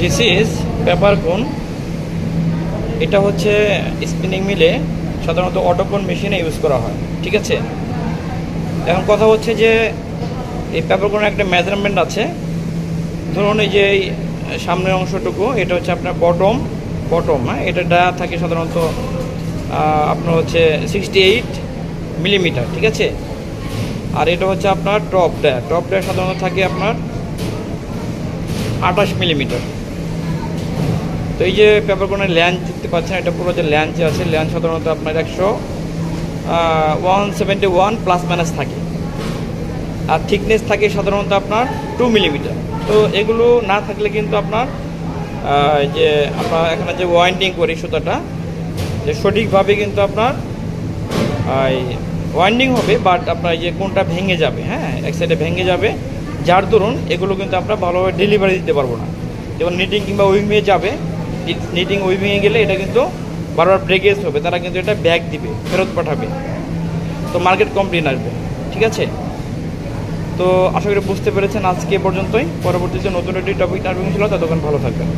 This is paper কোন। এটা হচ্ছে স্পিনিং মিলে সাধারণত অটোকোন মেশিনে ইউজ করা হয়, ঠিক আছে। এখন কথা হচ্ছে যে এই পেপার কোনের একটা মেজারমেন্ট আছে। ধরুন এই যে এই সামনের অংশটুকু, এটা হচ্ছে আপনার বটম, হ্যাঁ, এটা ডায়া থাকে সাধারণত আপনার হচ্ছে 68 মিলিমিটার, ঠিক আছে। আর এটা হচ্ছে আপনার টপ ডায়া সাধারণত থাকে আপনার 28 মিলিমিটার। তো এই যে পেপার কোনের ল্যান্স দেখতে পাচ্ছেন, এটা পুরো যে ল্যান্স আছে, ল্যান্স সাধারণত আপনার 171 প্লাস মাইনাস থাকে। আর থিকনেস থাকে সাধারণত আপনার 2 মিলিমিটার। তো এগুলো না থাকলে কিন্তু আপনার যে আমরা এখানে যে ওয়াইন্ডিং করি সুতাটা, যে সঠিকভাবে কিন্তু আপনার ওয়াইন্ডিং হবে, বাট আপনার যে কোনটা ভেঙে যাবে, হ্যাঁ, এক সাইডে ভেঙে যাবে, যার দরুন এগুলো কিন্তু আমরা ভালোভাবে ডেলিভারি দিতে পারবো না। যেমন নিটিং কিংবা উইভিংয়ে যাবে, নিটিং উইভিংয়ে গেলে এটা কিন্তু বারবার ব্রেকেজ হবে, তারা কিন্তু এটা ব্যাক দিবে, ফেরত পাঠাবে, তো মার্কেট কমপ্লেন আসবে, ঠিক আছে। তো আশা করি বুঝতে পেরেছেন। আজকে পর্যন্তই, পরবর্তীতে নতুন একটি টপিক আসবে ছিল, ততক্ষণ ভালো থাকবেন।